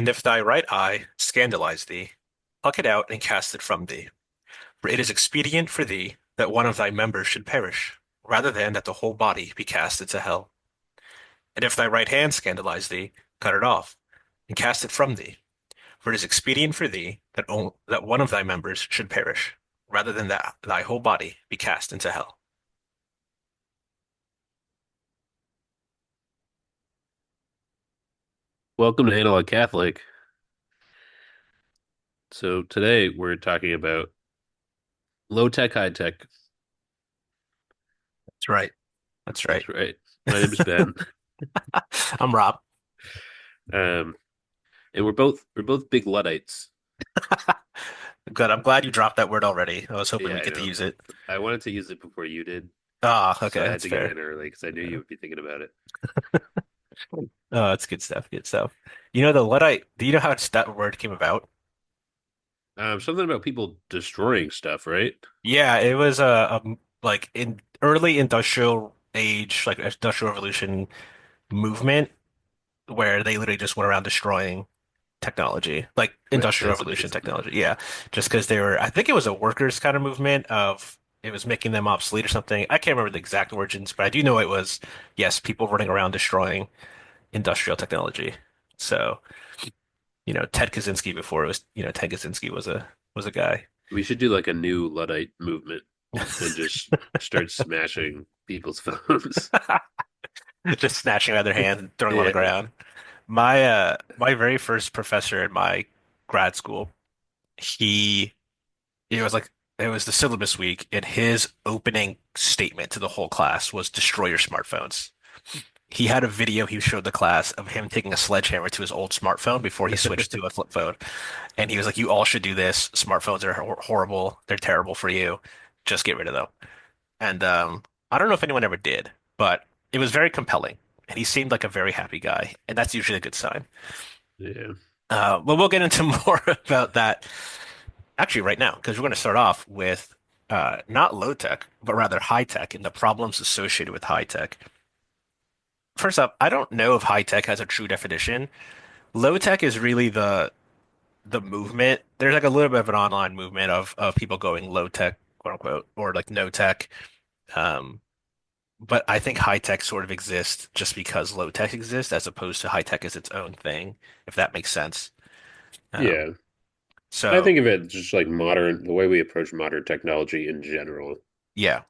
And if thy right eye scandalize thee, pluck it out and cast it from thee. For it is expedient for thee that one of thy members should perish, rather than that the whole body be cast into hell. And if thy right hand scandalize thee, cut it off and cast it from thee. For it is expedient for thee that one of thy members should perish, rather than that thy whole body be cast into hell. Welcome to Analog Catholic. So today we're talking about low tech, high tech. That's right. That's right. That's right. My name is Ben. I'm Rob. Um, and we're both big Luddites. Good. I'm glad you dropped that word already. I was hoping Yeah, we I get to know. use it. I wanted to use it before you did, Ah, so okay, I had that's to get fair. in early because I knew you Yeah. would be thinking about it. Oh, that's good stuff. Good stuff. You know the Luddite. Do you know how that word came about? Something about people destroying stuff, right? Yeah, it was a like in early industrial age, like industrial revolution movement, where they literally just went around destroying technology, like industrial That's revolution amazing. technology. Yeah, just because they were, I think it was a workers kind of movement of it was making them obsolete or something. I can't remember the exact origins, but I do know it was, yes, people running around destroying industrial technology. So, Ted Kaczynski before it was, Ted Kaczynski was a guy. We should do like a new Luddite movement and just start smashing people's phones. Just snatching out of their hand and throwing them on the Yeah. ground. My very first professor in my grad school, he it was like it was the syllabus week, and his opening statement to the whole class was destroy your smartphones. He had a video he showed the class of him taking a sledgehammer to his old smartphone before he switched to a flip phone. And he was like, you all should do this. Smartphones are horrible. They're terrible for you. Just get rid of them. And I don't know if anyone ever did, but it was very compelling. And he seemed like a very happy guy. And that's usually a good sign. Yeah. But we'll get into more about that actually right now, because we're going to start off with not low tech, but rather high tech and the problems associated with high tech. First up, I don't know if high tech has a true definition. Low tech is really the movement. There's like a little bit of an online movement of people going low tech, quote unquote, or like no tech. Um, but I think high tech sort of exists just because low tech exists, as opposed to high tech as its own thing, if that makes sense. Um, Yeah. I so think of it just like modern, the way we approach modern technology in general yeah,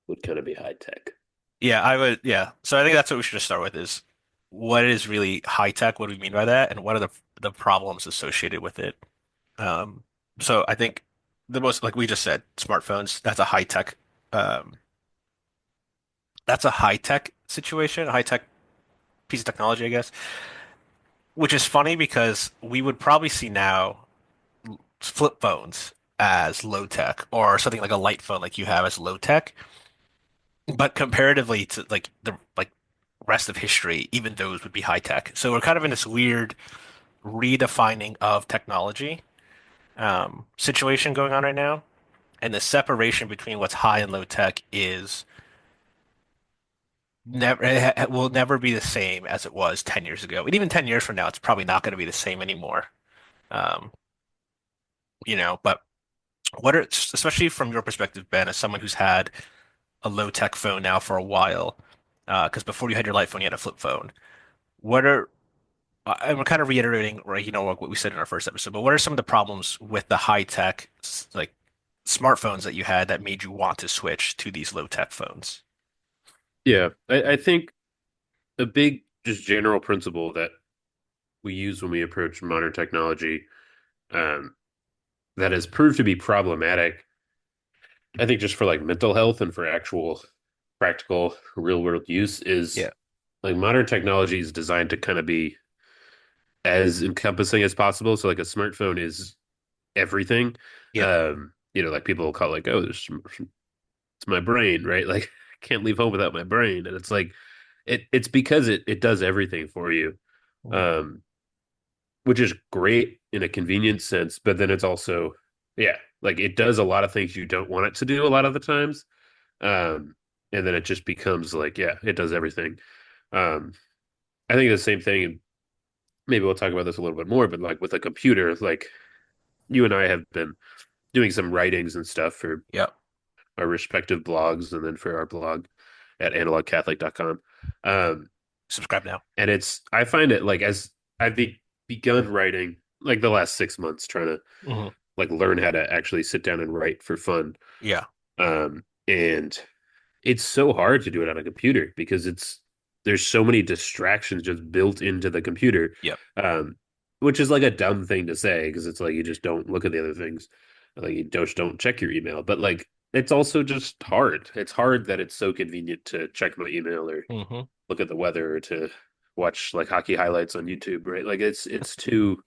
would kind of be high tech. yeah, I would, yeah. So I think that's what we should just start with is what is really high tech? What do we mean by that? And what are the problems associated with it? Um, so I think the most, like we just said, smartphones, um, that's a high tech situation, a high tech piece of technology, I guess, which is funny because we would probably see now flip phones as low tech or something like a light phone like you have as low tech. But comparatively to like the rest of history, even those would be high tech. So we're kind of in this weird redefining of technology situation going on right now. And the separation between what's high and low tech is never it will never be the same as it was 10 years ago. And even 10 years from now, it's probably not going to be the same anymore. Um, but what are, especially from your perspective, Ben, as someone who's had a low tech phone now for a while, because before you had your light phone, you had a flip phone. What are And we're kind of reiterating, right, what we said in our first episode, but what are some of the problems with the high tech, like smartphones that you had that made you want to switch to these low tech phones? Yeah, I think a big just general principle that we use when we approach modern technology um, that has proved to be problematic, I think just for like mental health and for actual practical real world use is Yeah. like modern technology is designed to kind of be as encompassing as possible. So like a smartphone is everything. Yep. Like people will call it like, oh, it's my brain, right? Like I can't leave home without my brain. And it's like it's because it does everything for you. Mhm. Um, which is great in a convenience sense, but then it's also, yeah, like it does a lot of things you don't want it to do a lot of the times. Um, and then it just becomes like, yeah, it does everything. Um, I think the same thing maybe we'll talk about this a little bit more, but like with a computer, like you and I have been doing some writings and stuff for Yep. our respective blogs and then for our blog at analogcatholic.com. Um, Subscribe now. and I find it like as I've begun writing like the last 6 months, trying to Hmm. like learn how to actually sit down and write for fun. Yeah. And it's so hard to do it on a computer because there's so many distractions just built into the computer, Yep. um, which is like a dumb thing to say because it's like you just don't look at the other things, like you don't check your email. But like it's also just hard. It's hard that it's so convenient to check my email or Hmm. look at the weather or to watch like hockey highlights on YouTube, right? Like it's too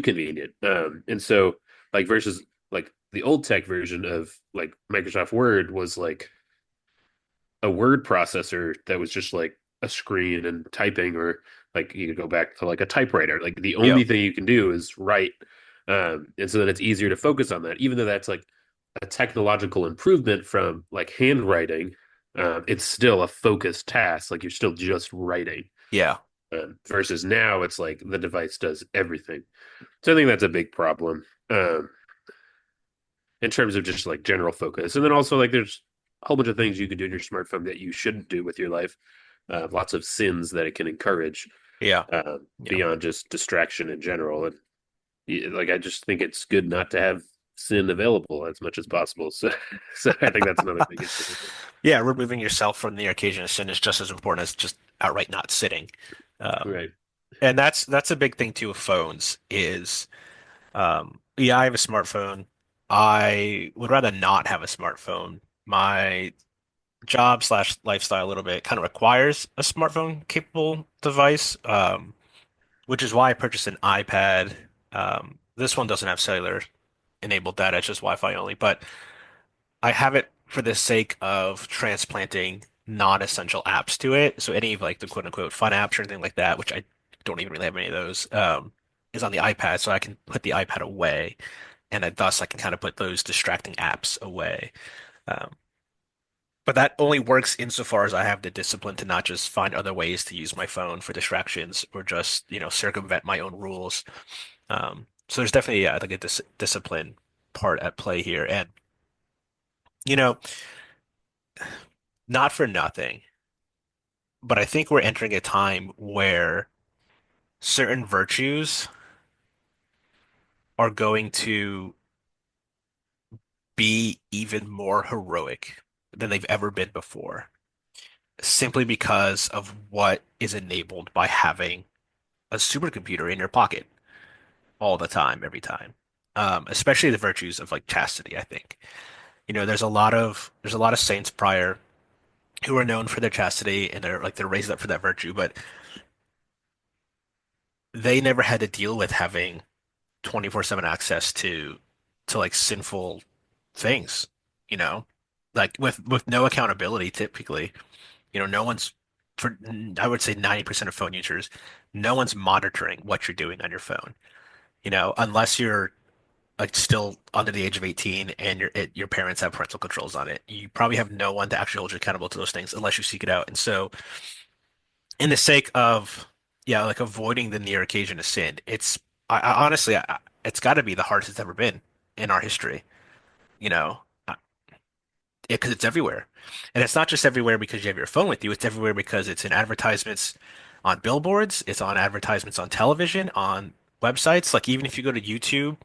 convenient. And so like versus like the old tech version of like Microsoft Word was like a word processor that was just like a screen and typing, or like you could go back to like a typewriter. Like the Yep. only thing you can do is write. And so then it's easier to focus on that, even though that's like a technological improvement from like handwriting. It's still a focused task. Like you're still just writing. Yeah. Versus now, it's like the device does everything. So I think that's a big problem. In terms of just like general focus. And then also like there's a whole bunch of things you can do in your smartphone that you shouldn't do with your life. Lots of sins that it can encourage Yeah. Yeah. beyond just distraction in general. And like I just think it's good not to have sin available as much as possible. So, so I think that's another big issue with it. Yeah. Removing yourself from the occasion of sin is just as important as just outright not sitting. Um, Right. and that's a big thing too with phones is, yeah, I have a smartphone. I would rather not have a smartphone. My job slash lifestyle a little bit kind of requires a smartphone capable device, which is why I purchased an iPad. This one doesn't have cellular enabled data, it's just Wi-Fi only, but I have it for the sake of transplanting non-essential apps to it. So any of like the quote unquote fun apps or anything like that, which I don't even really have any of those, is on the iPad. So I can put the iPad away and thus I can kind of put those distracting apps away. Um, but that only works insofar as I have the discipline to not just find other ways to use my phone for distractions or just, circumvent my own rules. So there's definitely, yeah, I think a discipline part at play here. And, you know, not for nothing, but I think we're entering a time where certain virtues are going to be even more heroic than they've ever been before, simply because of what is enabled by having a supercomputer in your pocket all the time, every time. Especially the virtues of like chastity, I think. There's a lot of saints prior who are known for their chastity and they're raised up for that virtue, but they never had to deal with having 24/7 access to like sinful things, you know? Like with no accountability typically. No one's for I would say 90% of phone users, no one's monitoring what you're doing on your phone. Unless you're like still under the age of 18 and your parents have parental controls on it. You probably have no one to actually hold you accountable to those things unless you seek it out. And so, in the sake of, yeah, like avoiding the near occasion of sin, I honestly, it's got to be the hardest it's ever been in our history, you know, because it's everywhere. And it's not just everywhere because you have your phone with you, it's everywhere because it's in advertisements on billboards, it's on advertisements on television, on websites. Like even if you go to YouTube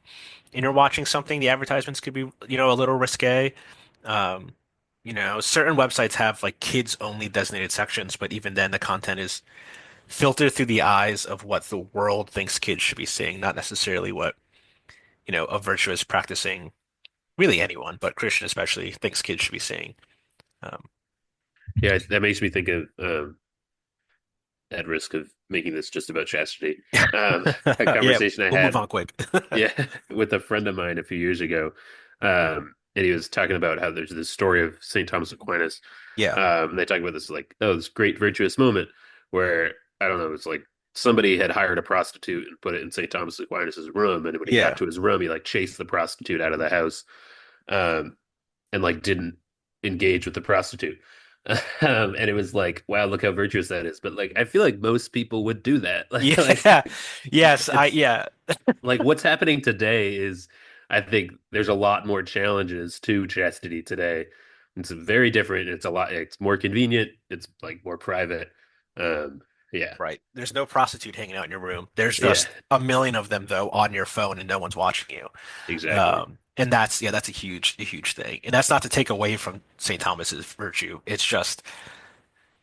and you're watching something, the advertisements could be, a little risque. Um, certain websites have like kids only designated sections, but even then the content is filtered through the eyes of what the world thinks kids should be seeing, not necessarily what, a virtuous practicing, really anyone, but Christian especially, thinks kids should be seeing. Um, Yeah, that makes me think of at risk of making this just about chastity. A yeah, conversation I we'll move had, on quick. yeah, with a friend of mine a few years ago. And he was talking about how there's this story of St. Thomas Aquinas. Yeah, And they talk about this like, oh, this great virtuous moment where I don't know, it's like somebody had hired a prostitute and put it in St. Thomas Aquinas's room, and when he got yeah, to his room, he like chased the prostitute out of the house, um, and like didn't engage with the prostitute. And it was like, wow, look how virtuous that is. But like, I feel like most people would do that. Yeah. Yes, It's yeah. like what's happening today is, I think there's a lot more challenges to chastity today. It's very different. It's more convenient. It's like more private. Um, yeah, Right. There's no prostitute hanging out in your room. There's yeah, just a million of them though on your phone and no one's watching you. exactly. And that's yeah, that's a huge thing. And that's not to take away from St. Thomas's virtue. It's just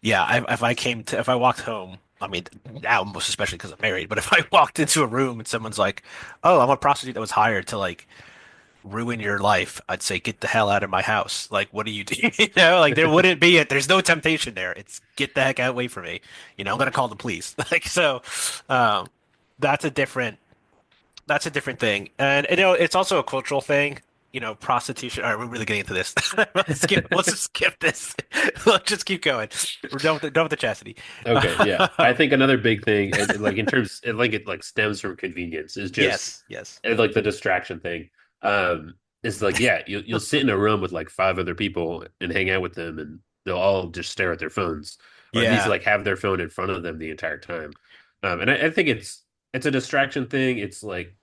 yeah, if I walked home, I mean now most especially because I'm married, but if I walked into a room and someone's like, "Oh, I'm a prostitute that was hired to like ruin your life," I'd say, "Get the hell out of my house." Like, what do you do? You know, like there wouldn't be it. There's no temptation there. It's get the heck out away from me. You know, I'm gonna call the police. Like so, um, that's a different that's a different thing. And you know, it's also a cultural thing. You know, prostitution. All right, we're really getting into this. Let's just skip this. Let's just keep going. We're done with the chastity. Okay, yeah. I Um, think another big thing, like in terms, like it like stems from convenience, is just yes, yes. like the distraction thing. Is like, yeah, you'll sit in a room with like five other people and hang out with them, and they'll all just stare at their phones, or at least Yeah, like have their phone in front of them the entire time. And I think it's a distraction thing. It's like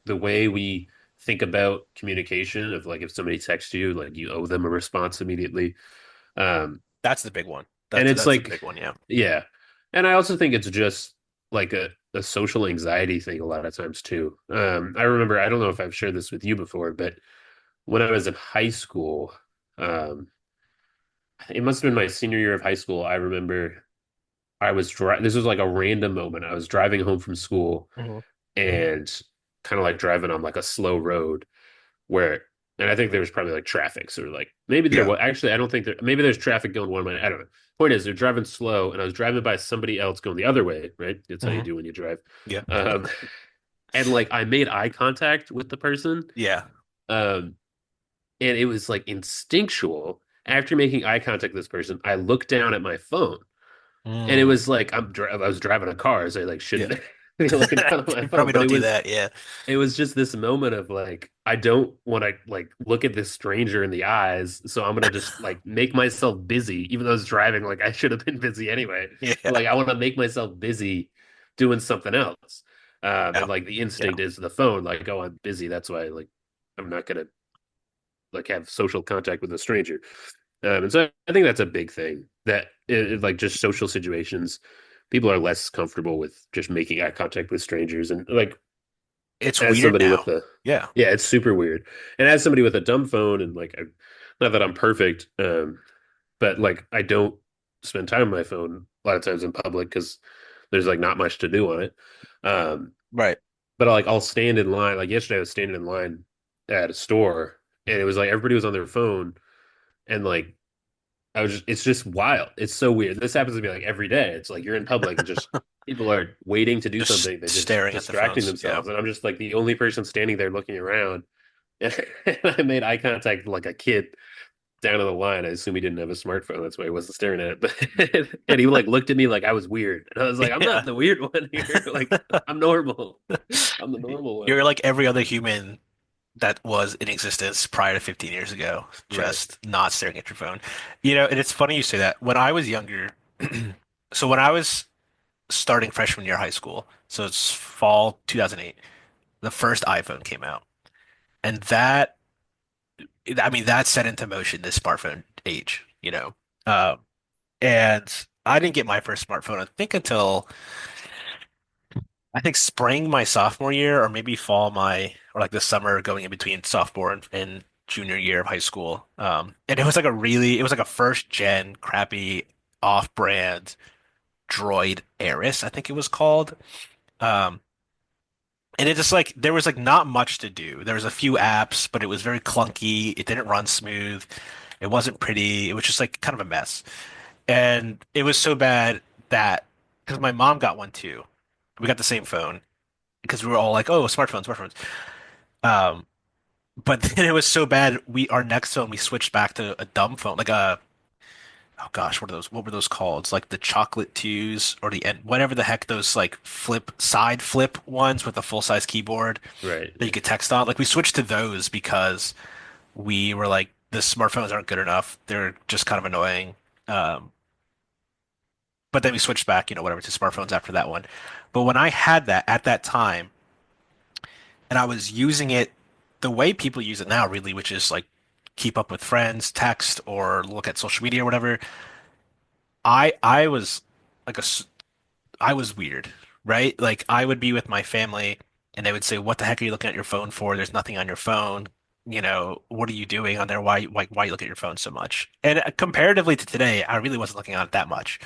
the way we think about communication of like if somebody texts you, like you owe them a response immediately. Um, that's the big one. and it's That's the like, big one. Yeah. yeah. And I also think it's just like a social anxiety thing a lot of times too. I remember, I don't know if I've shared this with you before, but when I was in high school, um, it must have been my senior year of high school. I remember this was like a random moment. I was driving home from school Hmm. and kind of like driving on like a slow road where, and I think there was probably like traffic. So like maybe there Yeah. was actually, I don't think maybe there's traffic going one way. I don't know. Point is, they're driving slow, and I was driving by somebody else going the other way, right? That's how you Hmm. do when you drive. Yeah. Um, and like I made eye contact with the person, Yeah. um, and it was like instinctual. After making eye contact with this person, I looked down at my phone, and it Mm. was like I was driving a car, so I like Yeah. shouldn't be looking down at my You phone. probably But don't do that. Yeah. it was just this moment of like, I don't want to like look at this stranger in the eyes, so I'm gonna just like make myself busy, even though I was driving. Like I should have been busy anyway, but Yeah. like I want to make myself busy doing something else. Yeah. And like the Yeah. instinct is the phone, like, oh, I'm busy. That's why like I'm not gonna like have social contact with a stranger. And so I think that's a big thing that like just social situations, people are less comfortable with just making eye contact with strangers, and like It's as weird somebody now. with a Yeah. yeah, it's super weird. And as somebody with a dumb phone, and like not that I'm perfect, but like I don't spend time on my phone a lot of times in public because there's like not much to do on it. Um, Right. but like I'll stand in line. Like yesterday, I was standing in line at a store, and it was like everybody was on their phone, and like it's just wild. It's so weird. This happens to me like every day. It's like you're in public and just people are waiting to do Just something. They're just staring at the distracting phones. Yeah. themselves. And I'm just like the only person standing there looking around. And I made eye contact with like a kid down on the line. I assume he didn't have a smartphone. That's why he wasn't staring at it. And he like looked at me like I was weird. And I was like, I'm Yeah. not the weird one here. Like I'm normal. I'm the normal one. You're like every other human that was in existence prior to 15 years ago, Right. just not staring at your phone. You know, and it's funny you say that. When I was younger, so when I was starting freshman year of high school, so it's fall 2008, the first iPhone came out. And I mean, that set into motion this smartphone age, you know. Um, and I didn't get my first smartphone, I think, until I think spring my sophomore year, or maybe fall or like the summer going in between sophomore and junior year of high school. And it was like a first gen crappy off-brand Droid Aris, I think it was called. Um, and it just like there was like not much to do. There was a few apps, but it was very clunky. It didn't run smooth. It wasn't pretty. It was just like kind of a mess. And it was so bad that because my mom got one too. We got the same phone because we were all like, "Oh, smartphones, smartphones." Um, but then it was so bad. Our next phone we switched back to a dumb phone, like a oh gosh, what are those? What were those called? It's like the chocolate twos or the whatever the heck those like side flip ones with a full size keyboard Right. that you could text on. Like we switched to those because we were like the smartphones aren't good enough. They're just kind of annoying. Um, but then we switched back, whatever, to smartphones after that one. But when I had that at that time, and I was using it the way people use it now, really, which is like keep up with friends, text, or look at social media or whatever. I was like I was weird, right? Like I would be with my family and they would say, "What the heck are you looking at your phone for? There's nothing on your phone. What are you doing on there? Why you look at your phone so much?" And comparatively to today, I really wasn't looking on it that much.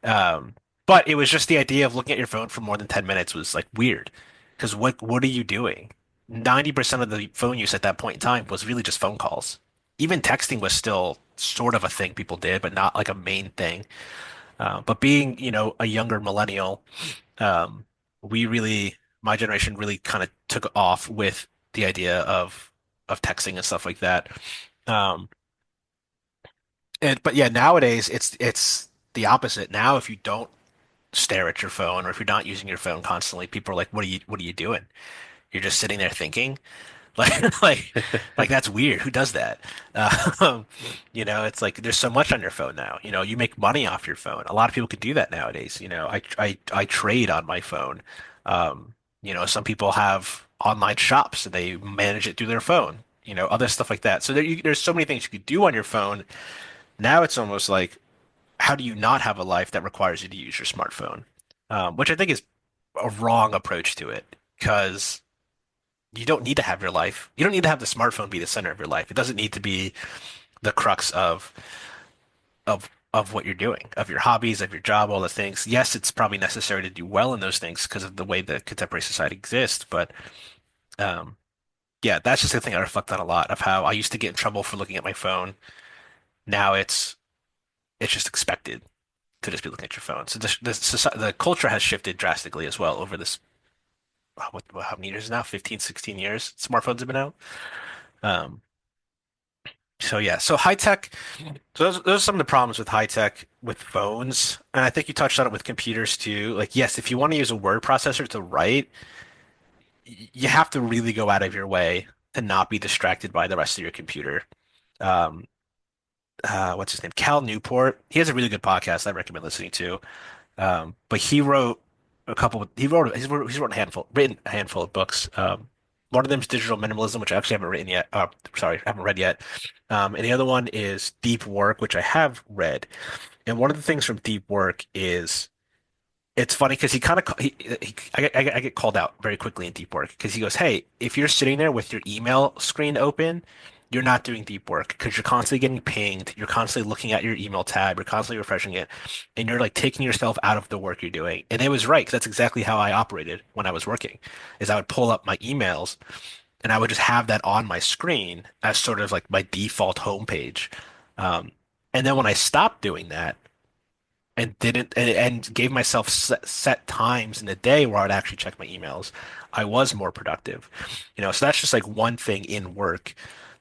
Um, but it was just the idea of looking at your phone for more than 10 minutes was like weird. Because what are you doing? 90% of the phone use at that point in time was really just phone calls. Even texting was still sort of a thing people did, but not like a main thing. But being, a younger millennial, um, my generation really kind of took off with the idea of texting and stuff like that. Um, but yeah, nowadays it's the opposite. Now, if you don't stare at your phone or if you're not using your phone constantly, people are like, what are you doing? You're just sitting there thinking. Like like that's weird. Who does that? Um, it's like there's so much on your phone now. You make money off your phone. A lot of people can do that nowadays. I trade on my phone. Some people have online shops and they manage it through their phone. Other stuff like that. So there's so many things you could do on your phone. Now it's almost like how do you not have a life that requires you to use your smartphone? Which I think is a wrong approach to it because you don't need to have your life. You don't need to have the smartphone be the center of your life. It doesn't need to be the crux of what you're doing, of your hobbies, of your job, all the things. Yes, it's probably necessary to do well in those things because of the way that contemporary society exists. But um, yeah, that's just the thing I reflect on a lot of how I used to get in trouble for looking at my phone. Now it's just expected to just be looking at your phone. So the culture has shifted drastically as well over this, how many years now? 15, 16 years smartphones have been out. Um, so yeah, so high tech. So those are some of the problems with high tech with phones, and I think you touched on it with computers too. Like, yes, if you want to use a word processor to write, you have to really go out of your way to not be distracted by the rest of your computer. Um, what's his name? Cal Newport. He has a really good podcast I recommend listening to. But he wrote a couple. He's wrote written a handful of books. One of them is Digital Minimalism, which I actually haven't written yet. Sorry, I haven't read yet. And the other one is Deep Work, which I have read. And one of the things from Deep Work is it's funny because he kind of I get called out very quickly in deep work because he goes, "Hey, if you're sitting there with your email screen open, you're not doing deep work because you're constantly getting pinged, you're constantly looking at your email tab, you're constantly refreshing it, and you're like taking yourself out of the work you're doing." And it was right because that's exactly how I operated when I was working, is I would pull up my emails and I would just have that on my screen as sort of like my default homepage. Um, and then when I stopped doing that and didn't and gave myself set times in the day where I would actually check my emails, I was more productive. So that's just like one thing in work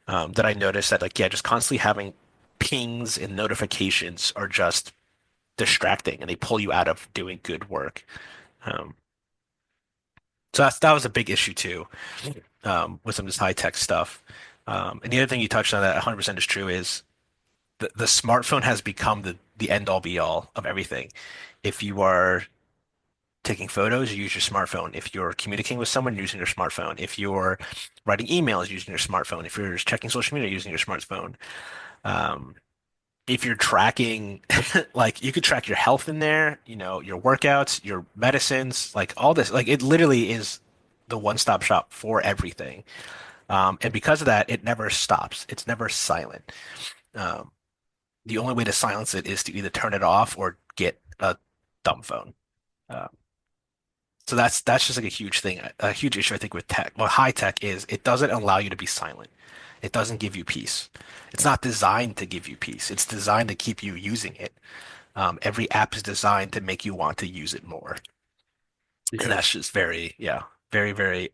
that I noticed that like yeah, just constantly having pings and notifications are just distracting and they pull you out of doing good work. Um, so that was a big issue too with some of this high tech stuff. And the other thing you touched on that 100% is true is the smartphone has become the end all be all of everything. If you are taking photos, you use your smartphone. If you're communicating with someone, you're using your smartphone. If you're writing emails, using your smartphone. If you're checking social media, using your smartphone. Um, if you're tracking, like you could track your health in there, your workouts, your medicines, like all this, like it literally is the one-stop shop for everything. And because of that, it never stops. It's never silent. Um, the only way to silence it is to either turn it off or get a dumb phone. Uh, So that's just like a huge thing, a huge issue I think with tech. Well, high tech is it doesn't allow you to be silent. It doesn't give you peace. It's not designed to give you peace. It's designed to keep you using it. Every app is designed to make you want to use it more. And Yeah. that's just yeah, very, very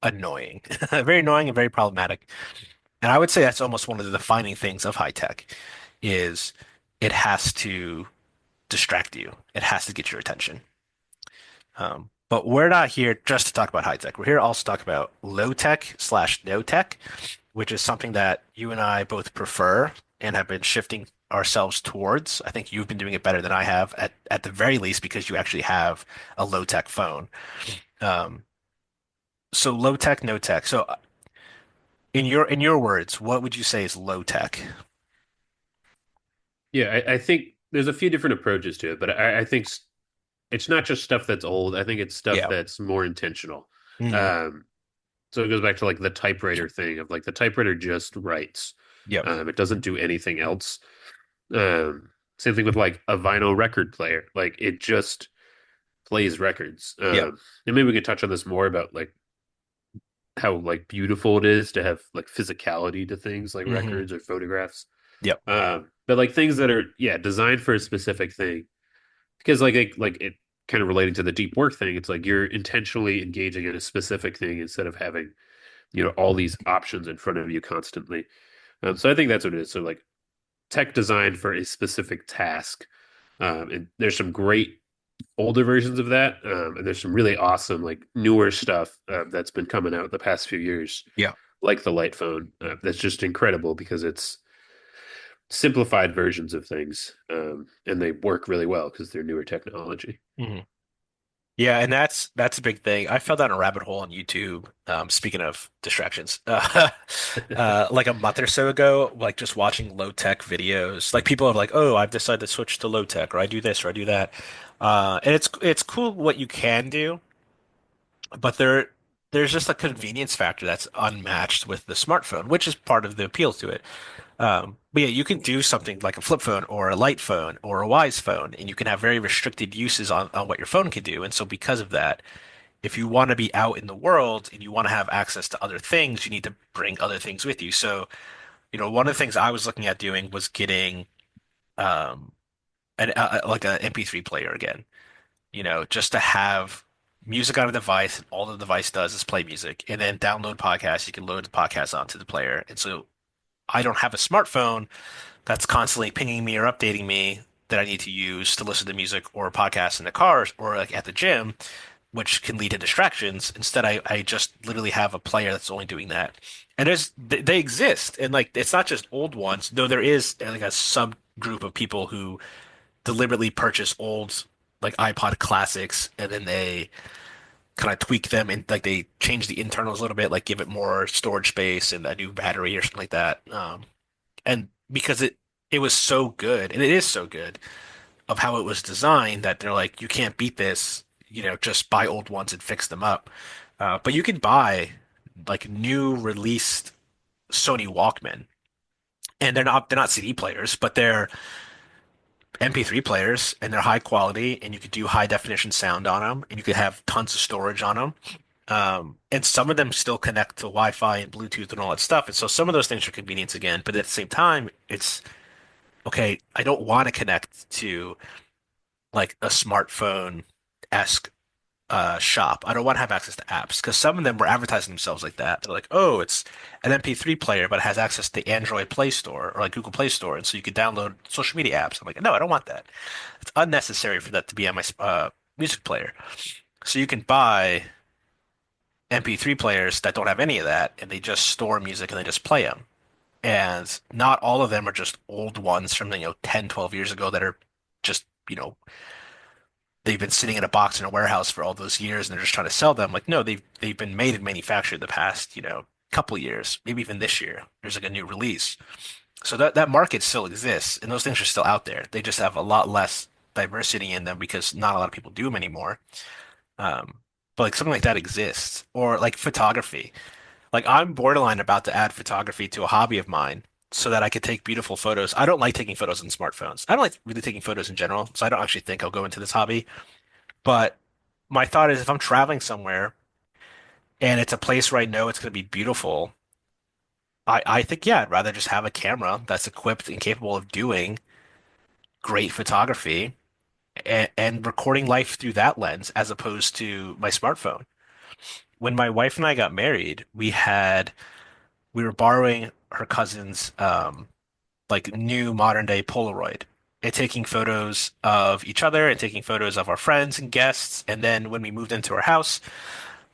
annoying. Very annoying and very problematic. And I would say that's almost one of the defining things of high tech is it has to distract you. It has to get your attention. But we're not here just to talk about high tech. We're here to also talk about low tech slash no tech, which is something that you and I both prefer. and have been shifting ourselves towards. I think you've been doing it better than I have at the very least because you actually have a low tech phone. Um, so low tech, no tech. So in your words, what would you say is low tech? Yeah, I think there's a few different approaches to it, but I think it's not just stuff that's old. I think it's stuff Yeah. that's more intentional. Hmm. Um, so it goes back to like the typewriter thing of like the typewriter just writes. Yep. It doesn't do anything else. Same thing with like a vinyl record player. Like it just plays records. Yep. And maybe we could touch on this more about like how like beautiful it is to have like physicality to things like Hmm. records or photographs. Yep. But like things that are yeah designed for a specific thing because like it kind of relating to the deep work thing. It's like you're intentionally engaging in a specific thing instead of having all these options in front of you constantly. So I think that's what it is. So like tech designed for a specific task. And there's some great older versions of that, and there's some really awesome like newer stuff that's been coming out the past few years, Yeah. like the light phone. That's just incredible because it's simplified versions of things, and they work really well because they're newer technology. Hmm. Yeah, and that's a big thing. I fell down a rabbit hole on YouTube. Speaking of distractions, like a month or so ago, like just watching low tech videos. Like people are like, "Oh, I've decided to switch to low tech, or I do this, or I do that." And it's cool what you can do, but there's just a convenience factor that's unmatched with the smartphone, which is part of the appeal to it. But yeah, you can do something like a flip phone or a light phone or a wise phone, and you can have very restricted uses on what your phone can do. And so because of that, if you want to be out in the world and you want to have access to other things, you need to bring other things with you. So, one of the things I was looking at doing was getting um like an MP3 player again, just to have music on a device and all the device does is play music and then download podcasts. You can load the podcast onto the player. And so I don't have a smartphone that's constantly pinging me or updating me that I need to use to listen to music or podcasts in the car or like at the gym, which can lead to distractions. Instead, I just literally have a player that's only doing that. And they exist. And like it's not just old ones, though there is like a subgroup of people who deliberately purchase old like iPod classics and then they kind of tweak them and like they change the internals a little bit, like give it more storage space and a new battery or something like that. And because it was so good, and it is so good of how it was designed that they're like, you can't beat this, just buy old ones and fix them up. But you can buy like new released Sony Walkman, and they're not CD players, but they're MP3 players, and they're high quality, and you could do high definition sound on them, and you could have tons of storage on them. And some of them still connect to Wi-Fi and Bluetooth and all that stuff. And so some of those things are convenience again, but at the same time, it's okay, I don't want to connect to like a smartphone-esque shop. I don't want to have access to apps because some of them were advertising themselves like that. They're like, oh, it's an MP3 player, but it has access to Android Play Store or like Google Play Store, and so you could download social media apps. I'm like, no, I don't want that. It's unnecessary for that to be on my music player. So you can buy MP3 players that don't have any of that, and they just store music and they just play them. And not all of them are just old ones from, 10, 12 years ago that are just, they've been sitting in a box in a warehouse for all those years and they're just trying to sell them. Like, no, they've been made and manufactured the past, couple years, maybe even this year. There's like a new release. So that market still exists and those things are still out there. They just have a lot less diversity in them because not a lot of people do them anymore. Um, but like something like that exists. Or like photography. Like I'm borderline about to add photography to a hobby of mine so that I could take beautiful photos. I don't like taking photos on smartphones. I don't like really taking photos in general, so I don't actually think I'll go into this hobby. But my thought is if I'm traveling somewhere and it's a place where I know it's going to be beautiful, I think, yeah, I'd rather just have a camera that's equipped and capable of doing great photography and recording life through that lens as opposed to my smartphone. When my wife and I got married, we were borrowing her cousin's like new modern day Polaroid and taking photos of each other and taking photos of our friends and guests. And then when we moved into our house,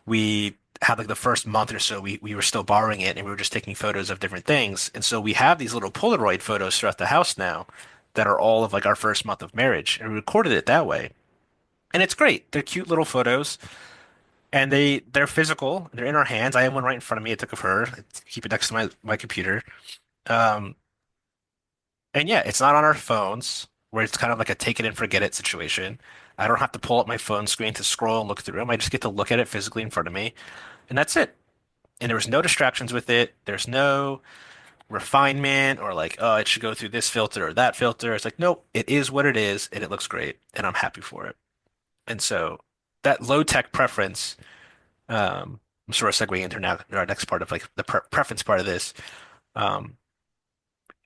we had like the first month or so, we were still borrowing it and we were just taking photos of different things. And so we have these little Polaroid photos throughout the house now that are all of like our first month of marriage. And we recorded it that way. And it's great. They're cute little photos and they're physical. They're in our hands. I have one right in front of me. I took of her. I keep it next to my computer. Um, and yeah, it's not on our phones where it's kind of like a take it and forget it situation. I don't have to pull up my phone screen to scroll and look through them. I just get to look at it physically in front of me, and that's it. And there was no distractions with it. There's no refinement or like, oh, it should go through this filter or that filter. It's like, nope, it is what it is, and it looks great, and I'm happy for it. And so that low tech preference, I'm sort of segueing into now our next part of like the preference part of this. Um,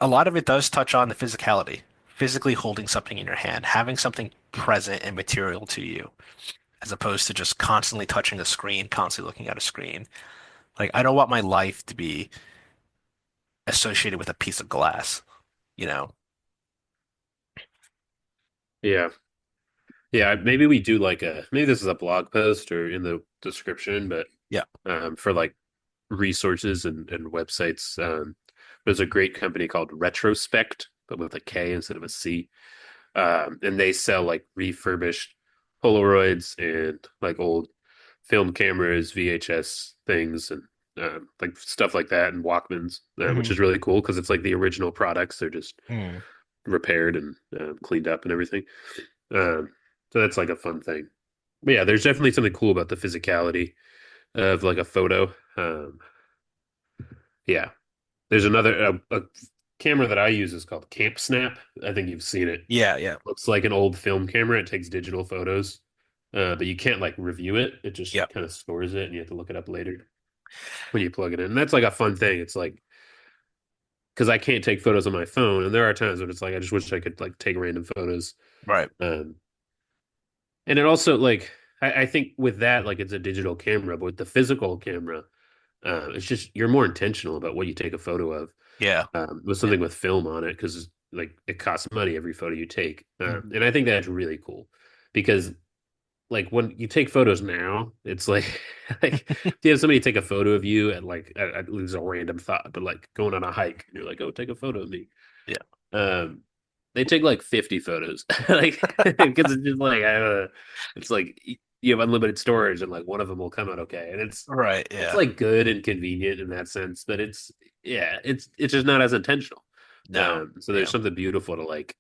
a lot of it does touch on the physicality, physically holding something in your hand, having something present and material to you, as opposed to just constantly touching a screen, constantly looking at a screen. Like, I don't want my life to be associated with a piece of glass, you know? Yeah. Yeah, maybe we do like a maybe this is a blog post or in the description, but Yeah. for like resources and websites, there's a great company called Retrospect, but with a K instead of a C. And they sell like refurbished Polaroids and like old film cameras, VHS things, and like stuff like that, and Walkmans, which Hmm. is really cool because it's like the original products. They're just Mm. repaired and cleaned up and everything. Um, so that's like a fun thing. But yeah, there's definitely something cool about the physicality of like a photo. Yeah, there's another a camera that I use is called Camp Snap. I think you've seen it. Yeah, yeah, Looks like an old film camera. It takes digital photos, but you can't like review it. It yeah. just kind of stores it, and you have to look it up later when you plug it in. And that's like a fun thing. It's like because I can't take photos on my phone, and there are times when it's like I just wish I could like take random photos. Right. Um, and it also like I think with that like it's a digital camera, but with the physical camera, it's just you're more intentional about what you take a photo of. Yeah. With Yeah. something with film on it because like it costs money every photo you take, Mhm. and I think that's really cool because like when you take photos now, it's like like if you have somebody take a photo of you at like at least a random thought, but like going on a hike, and you're like, oh, take a photo of me. Yeah. Um, they take like 50 photos, like because it's just like it's like you have unlimited storage, and like one of them will come out okay, and Right. it's Yeah. like good and convenient in that sense, but it's yeah, it's just not as intentional. No. So there's Yeah. something beautiful to like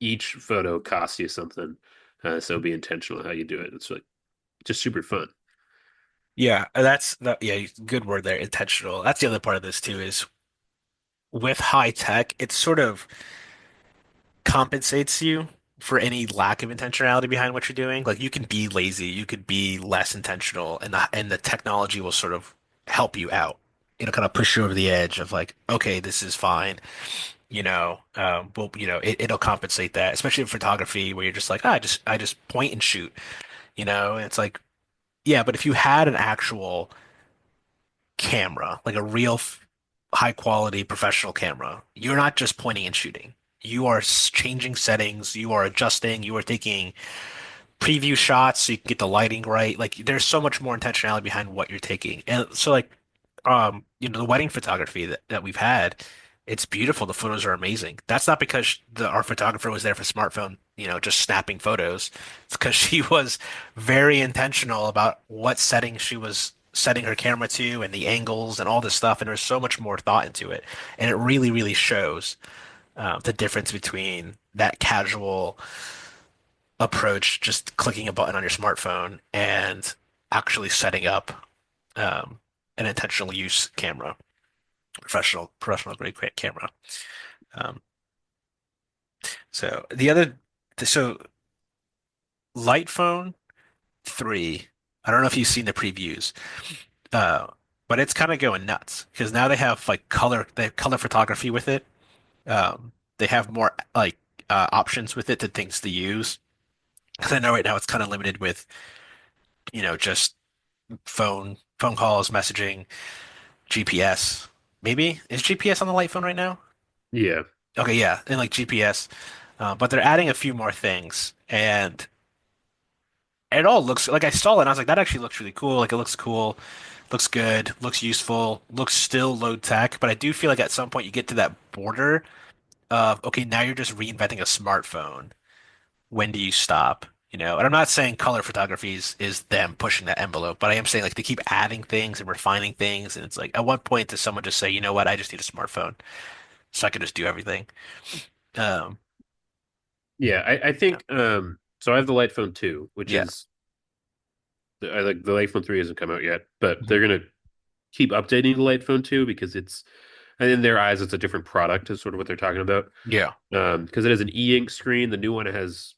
each photo costs you something, so be intentional how you do it. It's like just super fun. Yeah. That's the yeah, good word there, intentional. That's the other part of this too, is with high tech, it sort of compensates you for any lack of intentionality behind what you're doing. Like you can be lazy, you could be less intentional, and the technology will sort of help you out. It'll kind of push you over the edge of like, okay, this is fine. Well, it'll compensate that, especially in photography where you're just like, I just point and shoot, and it's like, yeah, but if you had an actual camera, like a real high quality professional camera, you're not just pointing and shooting. You are changing settings, you are adjusting, you are taking preview shots so you can get the lighting right. Like there's so much more intentionality behind what you're taking. And so like the wedding photography that we've had, it's beautiful. The photos are amazing. That's not because our photographer was there for smartphone, just snapping photos. It's because she was very intentional about what setting she was setting her camera to and the angles and all this stuff. And there's so much more thought into it. And it really, really shows the difference between that casual approach, just clicking a button on your smartphone and actually setting up an intentional use camera, professional grade camera. Um, so the other, so Light Phone 3, I don't know if you've seen the previews, uh, but it's kind of going nuts because now they have like they have color photography with it. They have more like options with it to things to use. Because I know right now it's kind of limited with, just phone calls, messaging, GPS. Maybe is GPS on the light phone right now? Yeah, Okay, yeah, and like GPS, but they're adding a few more things, and it all looks like I saw it and I was like, that actually looks really cool. Like it looks cool, looks good, looks useful, looks still low tech. But I do feel like at some point you get to that border of okay, now you're just reinventing a smartphone. When do you stop? You know, and I'm not saying color photography is them pushing that envelope, but I am saying like they keep adding things and refining things, and it's like at what point does someone just say, you know what, I just need a smartphone so I can just do everything? Um, Yeah, I yeah, think so I have the Light Phone 2, which yeah, is I like the Light Phone 3 hasn't come out yet, but mhm, they're gonna keep updating the Light Phone 2 because it's and in their eyes it's a different product is sort of what they're talking about. yeah, Because it has an e-ink screen, the new one has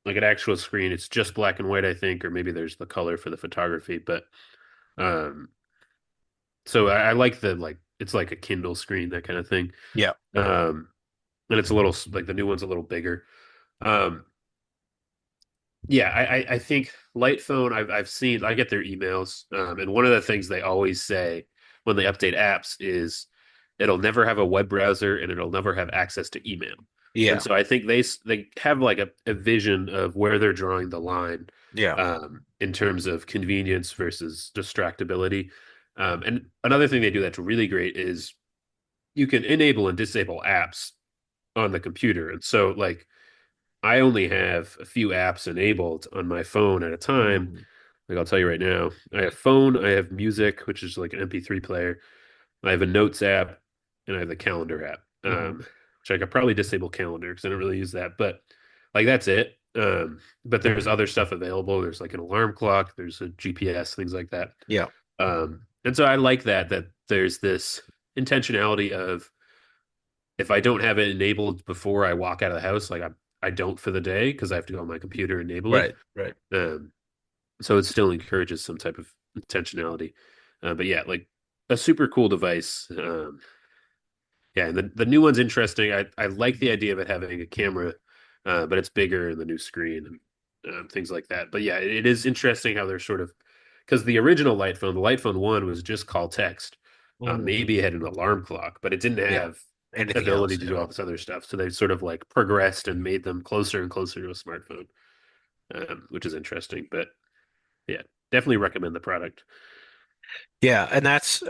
like an actual screen. It's just black and white, I think, or maybe there's the color for the photography, but um so I like the like it's like a Kindle screen, that kind of thing. yeah. Um and it's a little like the new one's a little bigger. Um Yeah, I think Light Phone, I've seen, I get their emails, and one of the things they always say when they update apps is it'll never have a web browser and it'll never have access to email. And Yeah, so I think they have like a vision of where they're drawing the line yeah. in terms of convenience versus distractibility. And another thing they do that's really great is you can enable and disable apps on the computer. And so like I only have a few apps enabled on my phone at a time. Mm, Like I'll tell you right now, I have phone, I have music, which is like an MP3 player. I have a notes app, and I have the calendar app. hmm. Which I could probably disable calendar because I don't really use that. But like that's it. But there's other stuff available. There's like an alarm clock, there's a GPS, things like that. Yeah, And so I like that there's this intentionality of if I don't have it enabled before I walk out of the house, like I don't for the day because I have to go on my computer and enable it. right, right. Um, so it still encourages some type of intentionality. But yeah, like a super cool device. Yeah, and the new one's interesting. I like the idea of it having a camera, but it's bigger in the new screen and things like that. But yeah, it is interesting how they're sort of because the original Light Phone, the Light Phone 1 was just call text. Mm, Maybe it had an alarm clock, but it didn't yeah. have Anything ability else? to do Yeah. all this other stuff. So they sort of like progressed and made them closer and closer to a smartphone, which is interesting. But yeah, definitely recommend the product. Yeah, and that's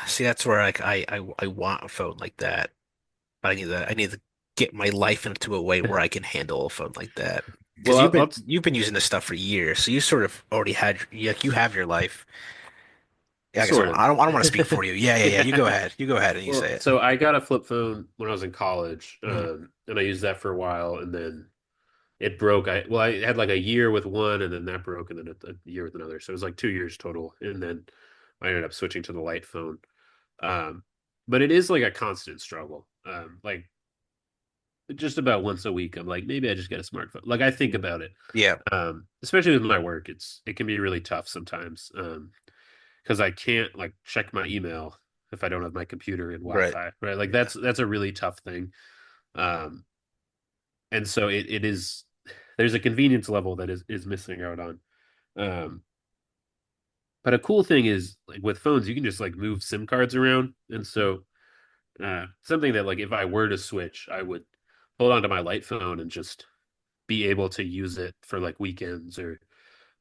see that's where like I want a phone like that. But I need to get my life into a way where I can handle a phone like that. Well, Because I'll you've been using this stuff for years, so you sort of already had like you have your life. Yeah, I guess sort of. I don't want to speak for you. Yeah, yeah, yeah. You go ahead. You go ahead and you Well, say it. so I got a flip phone when I was in college, Hmm. and I used that for a while, and then it broke. I had like a year with one, and then that broke, and then a year with another. So it was like 2 years total, and then I ended up switching to the light phone. Um, but it is like a constant struggle. Like just about once a week, I'm like, maybe I just get a smartphone. Like I think about it, Yeah, especially with my work. It can be really tough sometimes. Because I can't like check my email if I don't have my computer and right. Wi-Fi, right? Like Yeah, that's a really tough thing. Um, and so it is there's a convenience level that is missing out on. Um, but a cool thing is like with phones, you can just like move SIM cards around, and so something that like if I were to switch, I would hold on to my light phone and just be able to use it for like weekends or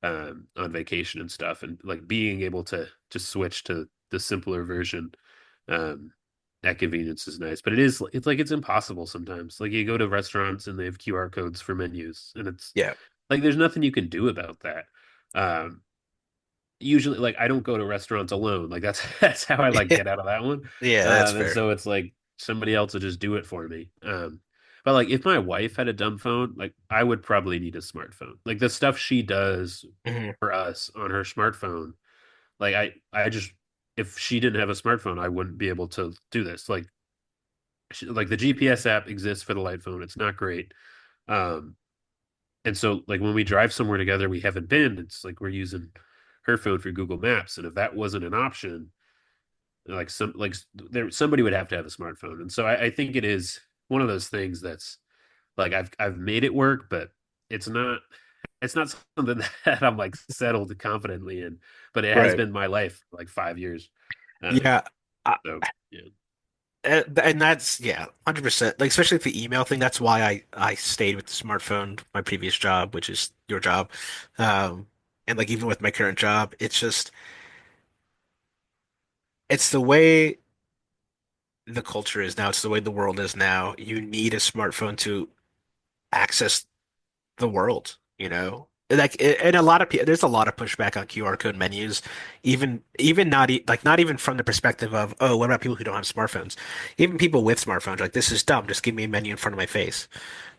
on vacation and stuff, and like being able to just switch to the simpler version. Um, that convenience is nice, but it's like it's impossible sometimes. Like you go to restaurants and they have QR codes for menus, and it's yeah, like there's nothing you can do about that. Um, usually, like I don't go to restaurants alone. Like that's that's how I like get out of that one. yeah. That's And fair. so it's like somebody else will just do it for me. But like if my wife had a dumb phone, like I would probably need a smartphone. Like the stuff she does Hmm. for us on her smartphone, like I just if she didn't have a smartphone, I wouldn't be able to do this. Like the GPS app exists for the light phone. It's not great. Um, and so like when we drive somewhere together we haven't been, it's like we're using her phone for Google Maps. And if that wasn't an option, like somebody would have to have a smartphone. And so I think it is one of those things that's like I've made it work, but it's not it's not something that I'm like settled confidently in. But it has Right. been my life for like 5 years. Um, Yeah. so yeah. And that's yeah, 100%. Like especially with the email thing, that's why I stayed with the smartphone, my previous job, which is your job. Um, and like even with my current job, it's the way the culture is now. It's the way the world is now. You need a smartphone to access the world, you know? And a lot of people, there's a lot of pushback on QR code menus, even not like not even from the perspective of, oh, what about people who don't have smartphones? Even people with smartphones, like this is dumb. Just give me a menu in front of my face.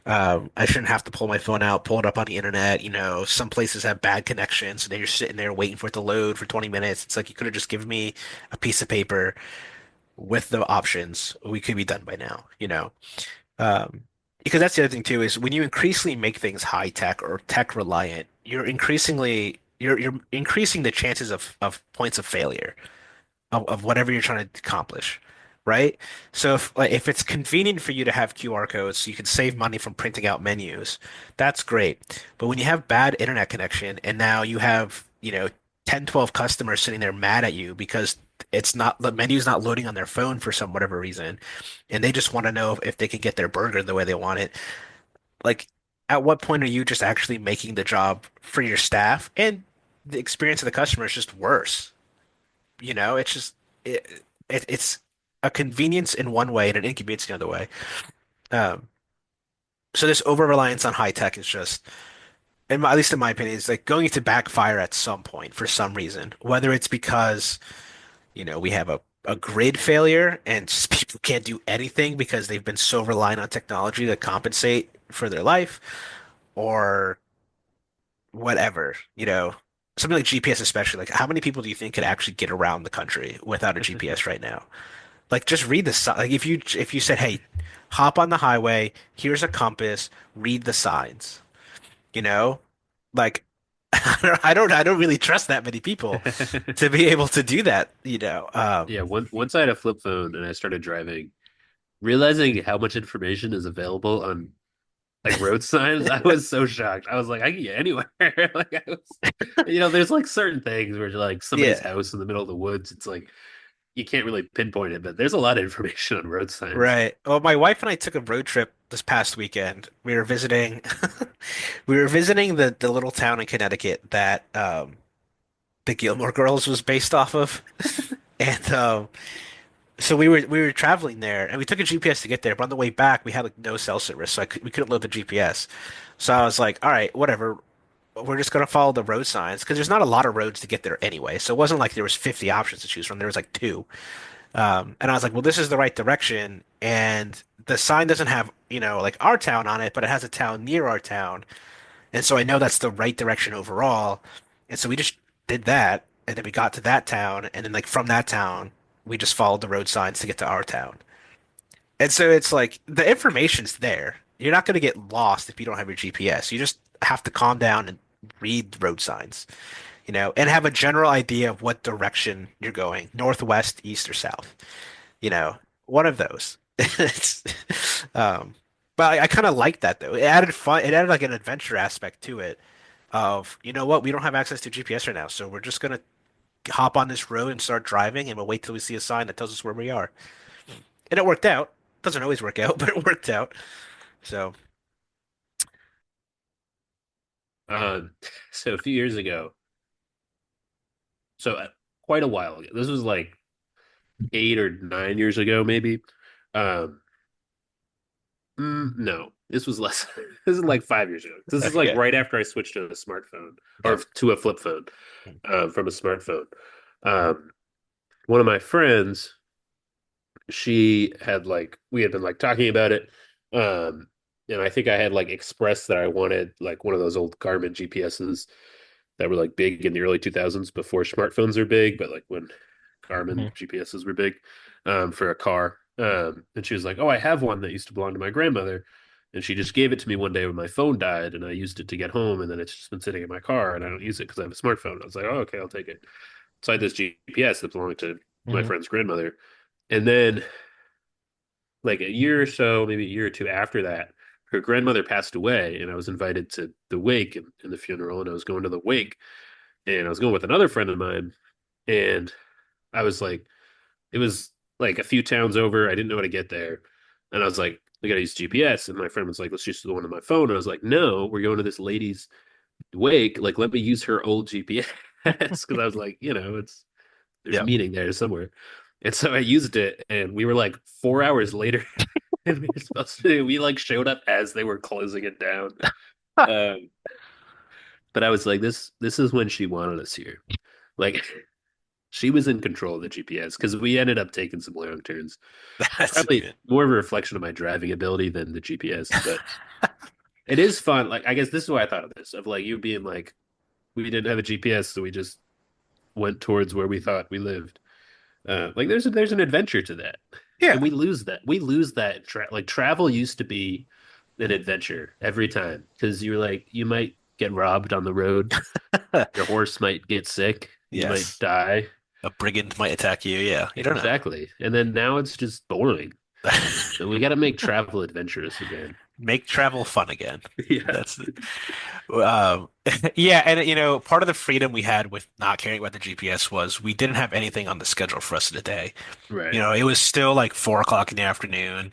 I shouldn't have to pull my phone out, pull it up on the internet. You know, some places have bad connections, and then you're sitting there waiting for it to load for 20 minutes. It's like you could have just given me a piece of paper with the options. We could be done by now, you know? Um, because that's the other thing too, is when you increasingly make things high tech or tech reliant, you're increasing the chances of points of failure of whatever you're trying to accomplish, right? So if it's convenient for you to have QR codes so you can save money from printing out menus, that's great. But when you have bad internet connection and now you have, 10, 12 customers sitting there mad at you because the menu's not loading on their phone for some whatever reason, and they just want to know if they can get their burger the way they want it. Like, at what point are you just actually making the job for your staff and the experience of the customer is just worse? It's just it's a convenience in one way and an inconvenience in the other way. Um, so this over reliance on high tech is just, at least in my opinion, is like going to backfire at some point for some reason. Whether it's because we have a grid failure and just people can't do anything because they've been so reliant on technology to compensate for their life, or whatever. Something like GPS especially. Like, how many people do you think could actually get around the country without a GPS right now? Like just read the sign. Like if you said, "Hey, hop on the highway. Here's a compass. Read the signs." You know, like I don't really trust that many people to be able to do that. Yeah, once I had a flip phone and I started driving, realizing how much information is available on like road signs, I was so shocked. I was like, I can get anywhere. Like I was, there's like certain things where you're like somebody's Yeah, house in the middle of the woods. It's like you can't really pinpoint it, but there's a lot of information on road signs. right. Well, my wife and I took a road trip this past weekend. We were visiting, we were visiting the little town in Connecticut that the Gilmore Girls was based off of, and so we were traveling there, and we took a GPS to get there. But on the way back, we had like no cell service, so we couldn't load the GPS. So I was like, all right, whatever. We're just gonna follow the road signs because there's not a lot of roads to get there anyway. So it wasn't like there was 50 options to choose from. There was like two. And I was like, well, this is the right direction. And the sign doesn't have, like our town on it, but it has a town near our town. And so I know that's the right direction overall. And so we just did that. And then we got to that town. And then, like, from that town, we just followed the road signs to get to our town. And so it's like the information's there. You're not going to get lost if you don't have your GPS. You just have to calm down and read the road signs, and have a general idea of what direction you're going, northwest, east, or south. One of those. It's, um, but I kind of like that though. It added fun. It added like an adventure aspect to it. Of what, we don't have access to GPS right now, so we're just gonna hop on this road and start driving, and we'll wait till we see a sign that tells us where we are. And it worked out. Doesn't always work out, but it worked out. So Uh, so a few years ago, so quite a while ago, this was like 8 or 9 years ago, maybe. Um, no, this was less. This is like 5 years ago. This is like okay, right after I switched to a smartphone or yeah. to a flip phone from a smartphone. Um, one of my friends, she had like we had been like talking about it, um, and I think I had like expressed that I wanted like one of those old Garmin GPSs that were like big in the early 2000s before smartphones are big, but like when Garmin Mhm. GPSs were big for a car. And she was like, "Oh, I have one that used to belong to my grandmother." And she just gave it to me one day when my phone died, and I used it to get home, and then it's just been sitting in my car, and I don't use it because I have a smartphone. I was like, "Oh, okay, I'll take it." So I had this GPS that belonged to my Mhm. friend's grandmother, and then like a year or so, maybe a year or two after that, her grandmother passed away, and I was invited to the wake and the funeral, and I was going to the wake, and I was going with another friend of mine, and I was like, it was like a few towns over. I didn't know how to get there. And I was like, we got to use GPS. And my friend was like, let's just go on my phone. And I was like, no, we're going to this lady's. Wake, like, let me use her old GPS because I was like, it's there's Yeah. meaning there somewhere. And so I used it, and we were like 4 hours later, and we like showed up as they were closing it down. Um, but I was like, this is when she wanted us here. Like she was in control of the GPS because we ended up taking some long turns. That's Probably good. more of a reflection of my driving ability than the GPS, but it is fun. Like I guess this is why I thought of this, of like you being like, we didn't have a GPS, so we just went towards where we thought we lived. Like there's an adventure to that, and Yeah. we lose that. We lose that. Like travel used to be an adventure every time because you're like you might get robbed on the road, your horse might get sick, you might Yes. die. A brigand might attack you. Yeah. You don't know. Exactly. And then now it's just boring. So we got to make travel adventurous again. Make travel fun again. Yeah. That's yeah, and part of the freedom we had with not caring about the GPS was we didn't have anything on the schedule for us in the day. Right. It was still like 4 o'clock in the afternoon.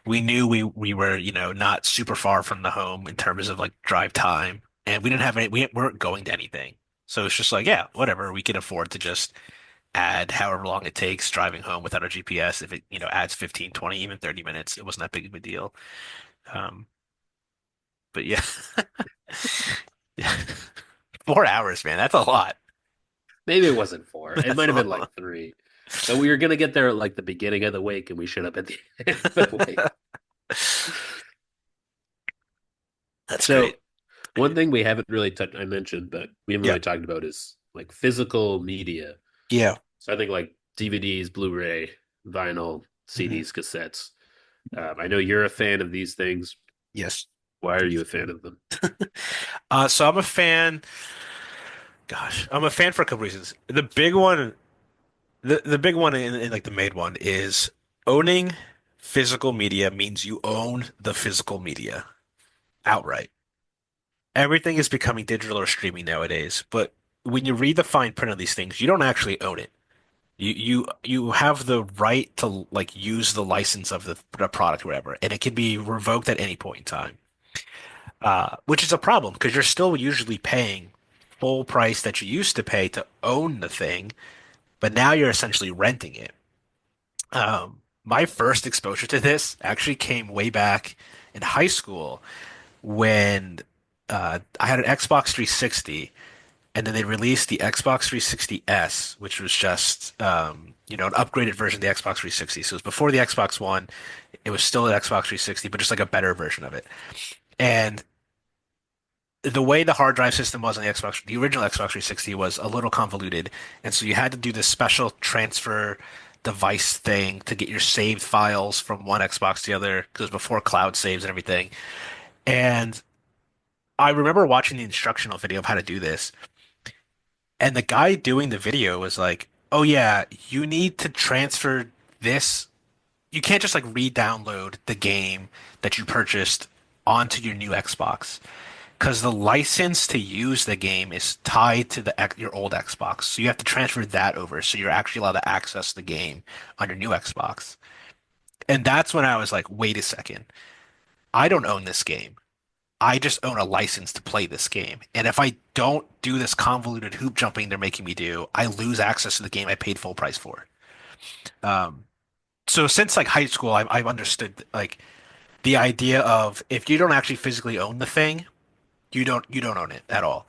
We knew we were, not super far from the home in terms of like drive time, and we didn't have any. We weren't going to anything, so it's just like, yeah, whatever. We can afford to just add however long it takes driving home without a GPS. If it, adds 15, 20, even 30 minutes, it wasn't that big of a deal. Um, but yeah, yeah. 4 hours, man, that's a lot. Maybe it wasn't four. It That's might a have been like lot. three. But we were gonna get there at like the beginning of the wake, and we showed up at the end of the wake. That's So great. one thing we haven't really touched, I mentioned, but we haven't Yeah. really talked about is like physical media. Yeah. So I think like DVDs, Blu-ray, vinyl, Hmm. CDs, cassettes. I know you're a fan of these things. Yes. Why are you a fan of them? So I'm a fan. Gosh, I'm a fan for a couple reasons. The big one in like the main one is owning physical media means you own the physical media outright. Everything is becoming digital or streaming nowadays, but when you read the fine print of these things, you don't actually own it. You have the right to like use the license of the product or whatever, and it can be revoked at any point in time. Which is a problem because you're still usually paying full price that you used to pay to own the thing, but now you're essentially renting it. My first exposure to this actually came way back in high school when I had an Xbox 360, and then they released the Xbox 360S, which was just an upgraded version of the Xbox 360. So it was before the Xbox One. It was still an Xbox 360, but just like a better version of it. And the way the hard drive system was on the original Xbox 360 was a little convoluted, and so you had to do this special transfer device thing to get your saved files from one Xbox to the other because it was before cloud saves and everything. And I remember watching the instructional video of how to do this, and the guy doing the video was like, "Oh yeah, you need to transfer this. You can't just like re-download the game that you purchased onto your new Xbox." Because the license to use the game is tied to your old Xbox. So you have to transfer that over so you're actually allowed to access the game on your new Xbox. And that's when I was like, wait a second. I don't own this game. I just own a license to play this game. And if I don't do this convoluted hoop jumping they're making me do, I lose access to the game I paid full price for. Um, so since like high school, I've understood like the idea of if you don't actually physically own the thing, you don't own it at all.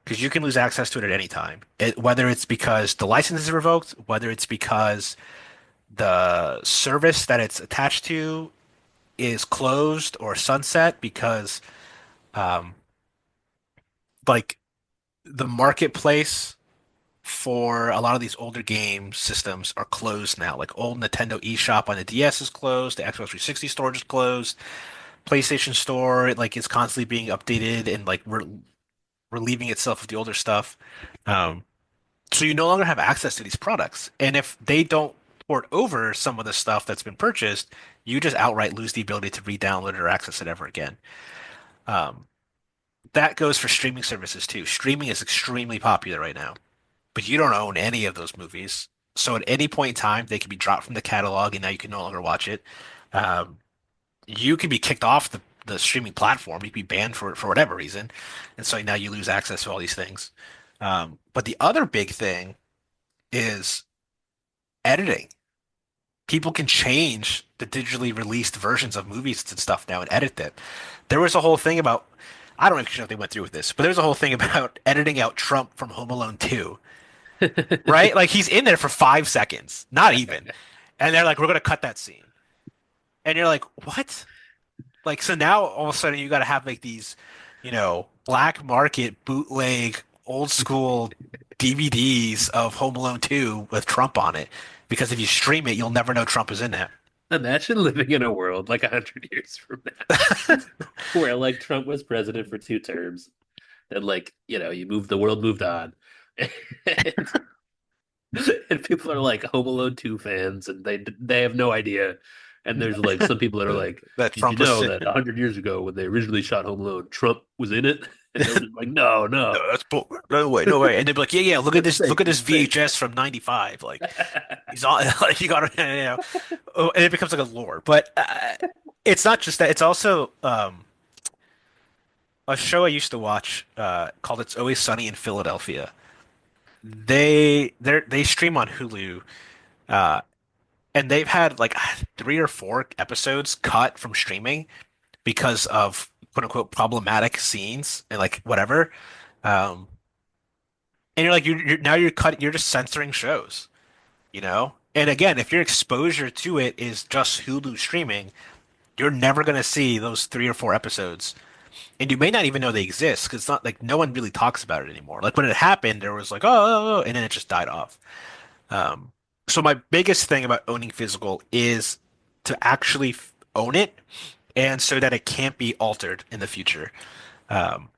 Because you can lose access to it at any time. Whether it's because the license is revoked, whether it's because the service that it's attached to is closed or sunset because like the marketplace for a lot of these older game systems are closed now. Like old Nintendo eShop on the DS is closed, the Xbox 360 store is closed, PlayStation Store like is constantly being updated and like relieving itself of the older stuff. Um, So you no longer have access to these products. And if they don't port over some of the stuff that's been purchased, you just outright lose the ability to re-download it or access it ever again. Um, that goes for streaming services too. Streaming is extremely popular right now, but you don't own any of those movies. So at any point in time, they can be dropped from the catalog and now you can no longer watch it. Um, you can be kicked off the streaming platform. You could be banned for whatever reason, and so now you lose access to all these things. But the other big thing is editing. People can change the digitally released versions of movies and stuff now and edit them. There was a whole thing about, I don't actually know if they went through with this, but there was a whole thing about editing out Trump from Home Alone 2, right? Like he's in there for 5 seconds, not even. And they're like, we're going to cut that scene. And you're like, what? Like, so now all of a sudden you got to have like these, black market bootleg old school DVDs of Home Alone 2 with Trump on it. Because if you stream it, you'll never know Trump is in that. Imagine living in a world like 100 years from now, where like Trump was president for 2 terms, and like the world moved on, and, and people are like Home Alone 2 fans, and they have no idea. And there's like some people that are like, That "Did you Trump was know in. that 100 years ago when they originally shot Home Alone, Trump was in it?" And everyone's like, "No, No, no, that's bull. No way, no way. And they'd be like, yeah, yeah, it's look fake, at this it's fake." VHS from '95. Like he's on, like you got to, oh, and it becomes like a lore. But it's not just that. It's also a show I used to watch called "It's Always Sunny in Philadelphia." They stream on Hulu, uh, and they've had like 3 or 4 episodes cut from streaming because of quote unquote problematic scenes and like whatever. Um, and you're like you're now you're just censoring shows, you know? And again, if your exposure to it is just Hulu streaming, you're never going to see those 3 or 4 episodes. And you may not even know they exist because it's not like no one really talks about it anymore. Like when it happened, there was like, oh, and then it just died off. Um, so my biggest thing about owning physical is to actually own it and so that it can't be altered in the future. Um,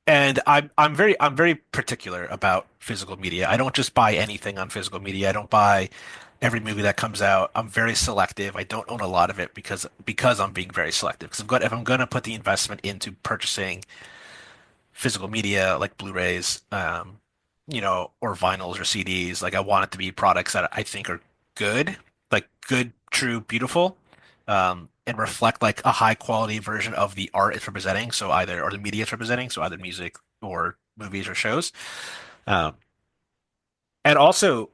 And I'm very particular about physical media. I don't just buy anything on physical media. I don't buy every movie that comes out. I'm very selective. I don't own a lot of it because I'm being very selective. Because if I'm gonna put the investment into purchasing physical media like Blu-rays, or vinyls or CDs, like I want it to be products that I think are good, like good, true, beautiful, and reflect like a high quality version of the art it's representing. So either, or the media it's representing, so either music or movies or shows. Um, and also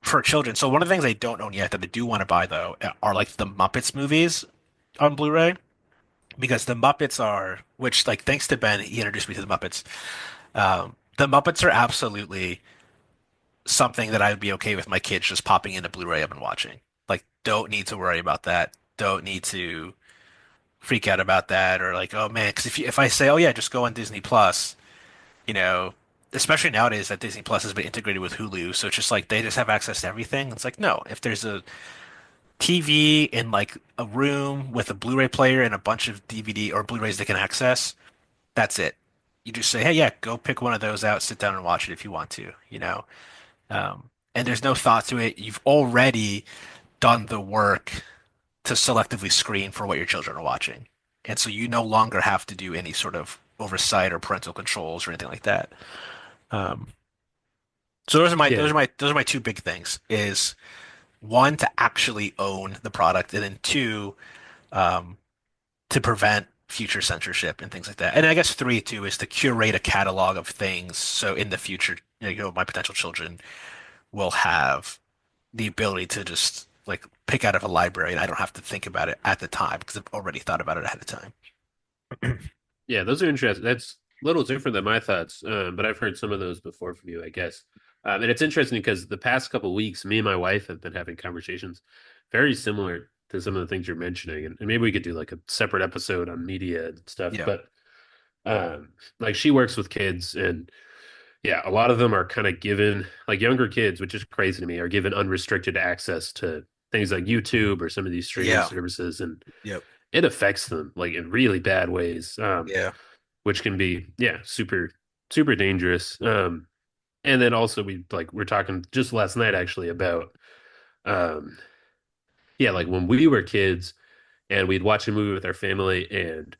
for children. So one of the things I don't own yet that I do want to buy though are like the Muppets movies on Blu-ray because the Muppets are, which like thanks to Ben, he introduced me to the Muppets. The Muppets are absolutely something that I would be okay with my kids just popping into Blu-ray up and watching. Like, don't need to worry about that. Don't need to freak out about that or like, oh man, because if I say, oh yeah, just go on Disney Plus, you know, especially nowadays that Disney Plus has been integrated with Hulu, so it's just like they just have access to everything. It's like, no, if there's a TV in like a room with a Blu-ray player and a bunch of DVD or Blu-rays they can access, that's it. You just say, hey, yeah, go pick one of those out, sit down and watch it if you want to, you know. And there's no thought to it. You've already done the work to selectively screen for what your children are watching. And so you no longer have to do any sort of oversight or parental controls or anything like that. Um, so those are my those yeah, are my those are my two big things is one to actually own the product and then two um, to prevent future censorship and things like that. And I guess three too is to curate a catalog of things so in the future, my potential children will have the ability to just like pick out of a library and I don't have to think about it at the time because I've already thought about it ahead of time. yeah. Those are interesting. That's a little different than my thoughts, but I've heard some of those before from you, I guess. And it's interesting because the past couple of weeks, me and my wife have been having conversations very similar to some of the things you're mentioning, and maybe we could do like a separate episode on media and stuff. Yeah. But like she works with kids, and yeah, a lot of them are kind of given, like younger kids, which is crazy to me, are given unrestricted access to things like YouTube or some of these streaming Yeah. services, and Yep. it affects them like in really bad ways, Yeah. which can be, yeah, super, super dangerous. And then also we're talking just last night actually about, um, yeah, like when we were kids and we'd watch a movie with our family and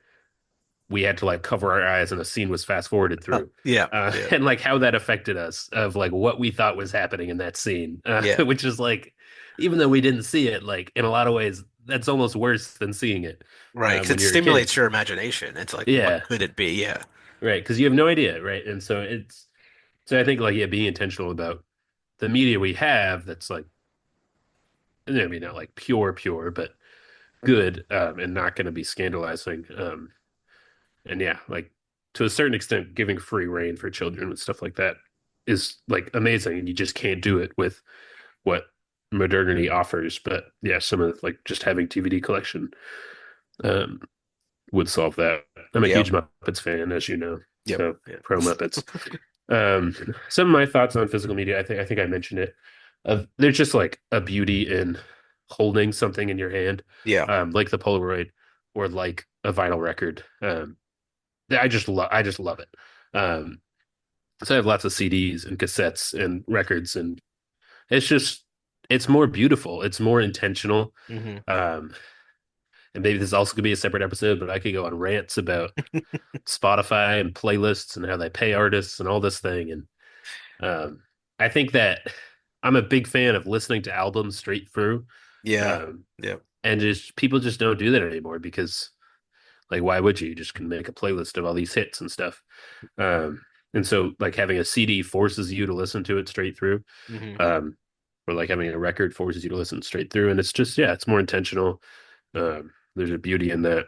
we had to like cover our eyes and a scene was fast forwarded through. Yeah. Yeah. And like how that affected us of like what we thought was happening in that scene, Yeah. which is like, even though we didn't see it, like in a lot of ways, that's almost worse than seeing it Right, because when it you're a kid. stimulates your imagination. It's like, what Yeah, could it be? Yeah. right. Because you have no idea, right? And so I think like yeah, being intentional about the media we have that's like I mean not like pure, but good and not going to be scandalizing. And yeah, like to a certain extent, giving free reign for children and stuff like that is like amazing, and you just can't do it with what modernity offers. But yeah, some of like just having DVD collection um, would solve that. I'm a Yep. huge Muppets fan, as you know, Yep. so Yeah. pro Muppets. Um, some of my thoughts on physical media, I think I mentioned it. There's just like a beauty in holding something in your hand, Yeah. like the Polaroid or like a vinyl record. I just love it. Um, so I have lots of CDs and cassettes and records, and it's just it's more beautiful. It's more intentional. Hmm. Um, and maybe this also could be a separate episode, but I could go on rants about Spotify and playlists and how they pay artists and all this thing. And um, I think that I'm a big fan of listening to albums straight through. Yeah. Um, Yep. and just people just don't do that anymore because like why would you? You just can make a playlist of all these hits and stuff. Um, and so like having a CD forces you to listen to it straight through. Hmm. Um, or like having a record forces you to listen straight through. And it's just, yeah, it's more intentional. There's a beauty in that.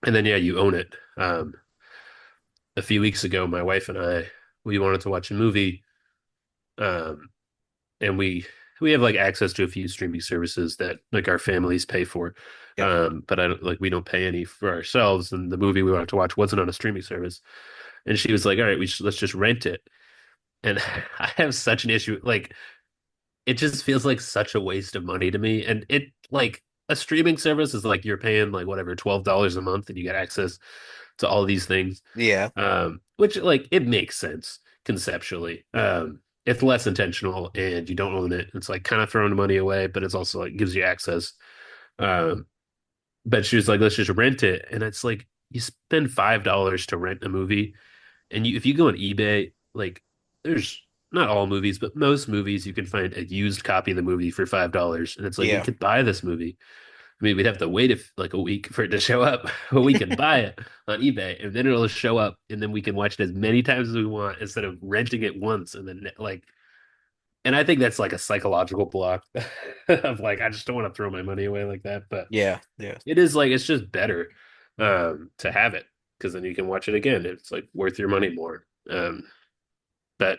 And then, yeah, you own it. A few weeks ago, my wife and we wanted to watch a movie. Um, and we have like access to a few streaming services that like our families pay for. Yep. But I don't like we don't pay any for ourselves. And the movie we wanted to watch wasn't on a streaming service. And she was like, "All right, let's just rent it." And I have such an issue. Like, it just feels like such a waste of money to me. And it like a streaming service is like you're paying like whatever $12 a month, and you get access to all these things. Yeah. Which like it makes sense conceptually. It's less intentional, and you don't own it. It's like kind of throwing money away, but it's also like gives you access. Um, but she was like, let's just rent it, and it's like you spend $5 to rent a movie and if you go on eBay, like there's not all movies, but most movies you can find a used copy of the movie for $5. And it's like we Yeah. could buy this movie. I mean, we'd have to wait if like a week for it to show up, but we can buy it on eBay and then it'll show up and then we can watch it as many times as we want instead of renting it once and then like and I think that's like a psychological block of like I just don't want to throw my money away like that. But Yeah. Yeah. it is like it's just better to have it because then you can watch it again. It's like worth your money more. But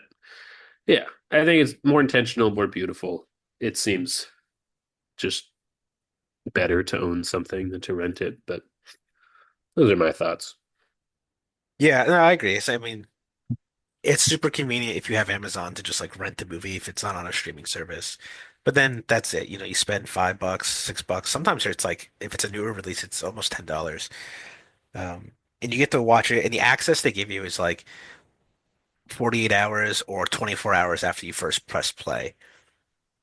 yeah, I think it's more intentional, more beautiful. It seems just better to own something than to rent it. But those are my thoughts. Yeah. No, I agree. So, I mean, it's super convenient if you have Amazon to just like rent the movie if it's not on a streaming service. But then that's it. You spend $5, $6. Sometimes it's like if it's a newer release, it's almost $10. Um, and you get to watch it, and the access they give you is like 48 hours or 24 hours after you first press play.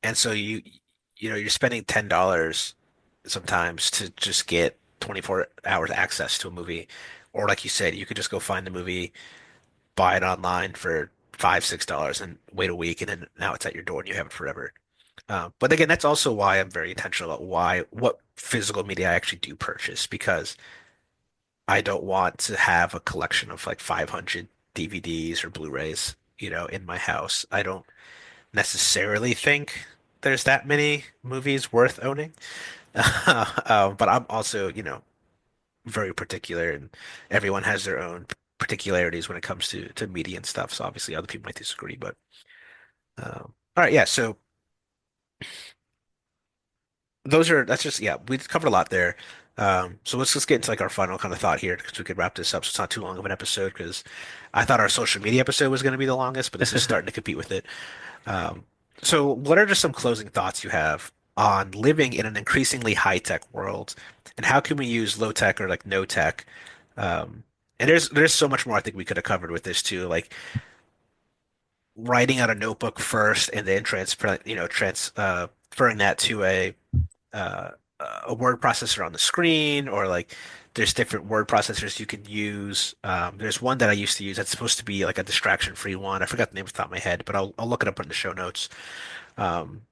And so you're spending $10 sometimes to just get 24 hours access to a movie. Or like you said, you could just go find the movie, buy it online for $5, $6 and wait a week, and then now it's at your door and you have it forever. But again, that's also why I'm very intentional about what physical media I actually do purchase because I don't want to have a collection of like 500 DVDs or Blu-rays, in my house. I don't necessarily think there's that many movies worth owning. But I'm also, very particular, and everyone has their own particularities when it comes to media and stuff. So obviously, other people might disagree, but all right, yeah. So that's just yeah. We covered a lot there. So let's just get into like our final kind of thought here because we could wrap this up. So it's not too long of an episode because I thought our social media episode was going to be the longest, but this is starting to compete with it. Um, so what are just some closing thoughts you have on living in an increasingly high-tech world, and how can we use low-tech or like no-tech? Um, and there's so much more I think we could have covered with this too, like writing out a notebook first and then transferring that to uh, a word processor on the screen, or like there's different word processors you can use. There's one that I used to use that's supposed to be like a distraction-free one. I forgot the name off the top of my head, but I'll look it up in the show notes. Um,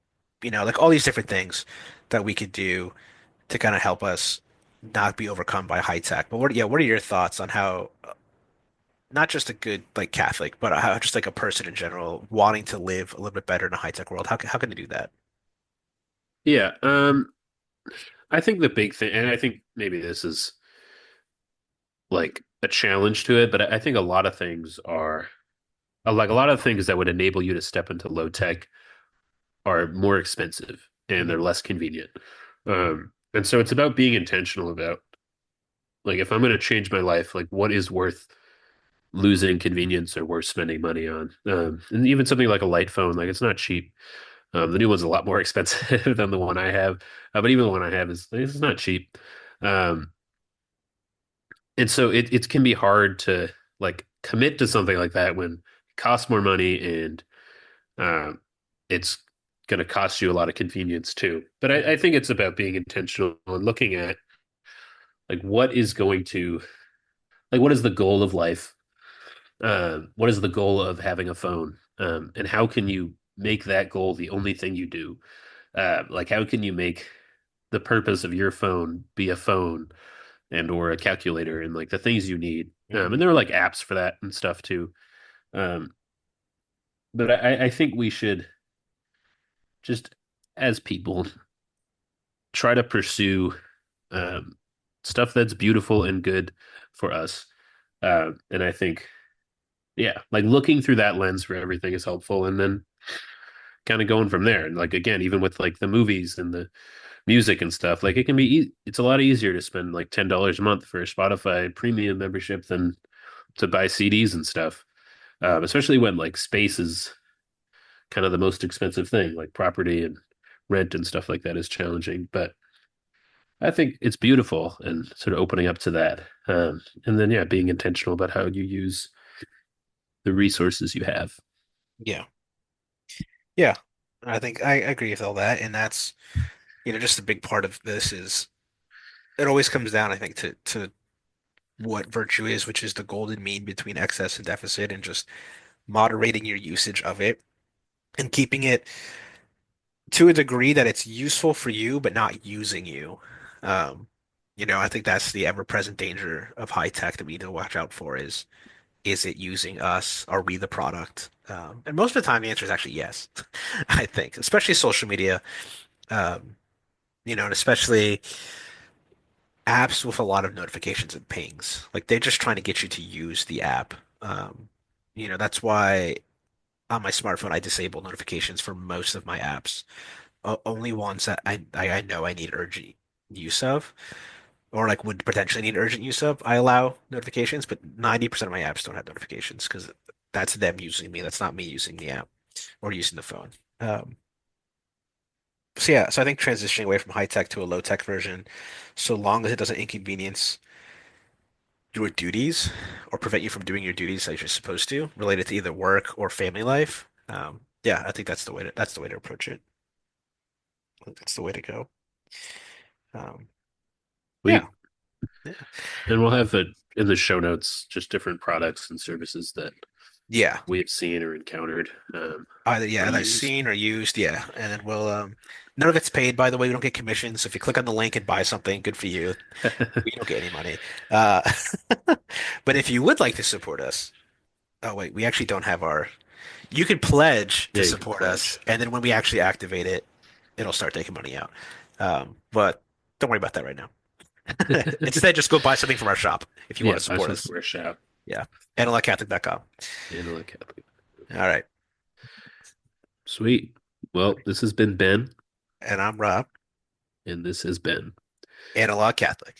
like all these different things. that we could do to kind of help us not be overcome by high tech. But what are your thoughts on how not just a good like Catholic, but how just like a person in general wanting to live a little bit better in a high tech world? How can they do that? Yeah, I think the big thing, and I think maybe this is like a challenge to it, but I think a lot of things are like a lot of things that would enable you to step into low tech are more expensive and Hmm. they're less convenient. And so it's about being intentional about like if I'm going to change my life, like what is worth losing convenience or worth spending money on. And even something like a light phone, like it's not cheap. The new one's a lot more expensive than the one I have, but even the one I have is it's not cheap. Um, and so it can be hard to like commit to something like that when it costs more money and um, it's going to cost you a lot of convenience too. But I think it's about being intentional and looking at like what is going to like what is the goal of life? What is the goal of having a phone? And how can you make that goal the only thing you do? Like how can you make the purpose of your phone be a phone and or a calculator and like the things you need? Hmm. And there are like apps for that and stuff too. Um, but I think we should just as people try to pursue um, stuff that's beautiful and good for us. And I think, yeah, like looking through that lens for everything is helpful, and then kind of going from there. And like again, even with like the movies and the music and stuff, like it can be, it's a lot easier to spend like $10 a month for a Spotify premium membership than to buy CDs and stuff. Especially when like space is kind of the most expensive thing, like property and rent and stuff like that is challenging. But I think it's beautiful and sort of opening up to that. And then, yeah, being intentional about how you use the resources you have. Yeah. Yeah. I think I agree with all that. And that's, just a big part of this is it always comes down, I think, to what virtue is, which is the golden mean between excess and deficit and just moderating your usage of it and keeping it to a degree that it's useful for you, but not using you. Um, I think that's the ever-present danger of high tech that we need to watch out for is it using us? Are we the product? And most of the time, the answer is actually yes, I think, especially social media, um, and especially apps with a lot of notifications and pings. Like they're just trying to get you to use the app. That's why on my smartphone, I disable notifications for most of my apps. Only ones that I know I need urgent use of, or like would potentially need urgent use of, I allow notifications, but 90% of my apps don't have notifications because that's them using me. That's not me using the app or using the phone. Um, so yeah, so I think transitioning away from high tech to a low tech version, so long as it doesn't inconvenience your duties or prevent you from doing your duties as you're supposed to, related to either work or family life. Yeah, I think that's the way to approach it. I think that's the way to go. Um, yeah, Sweet. yeah, And we'll have it in the show notes, just different products and services that yeah. we have seen or encountered Either or either used. seen or used, yeah. And then we'll none of it's paid, by the way. We don't get commissions. So if you click on the link and buy something, good for you. We don't get any money. Uh, but if you would like to support us, oh wait, we actually don't have our. You could pledge to Yeah, you can support us, pledge. and then when we actually activate it, it'll start taking money out. But don't worry about that right now. Instead, just go buy something from our shop if you want Yeah, to buy support some us. for a shop. Yeah. AnalogCatholic.com. And like Catholic. All right. Sweet. Well, this has been Ben, And I'm Rob, and this has been Analog Catholic.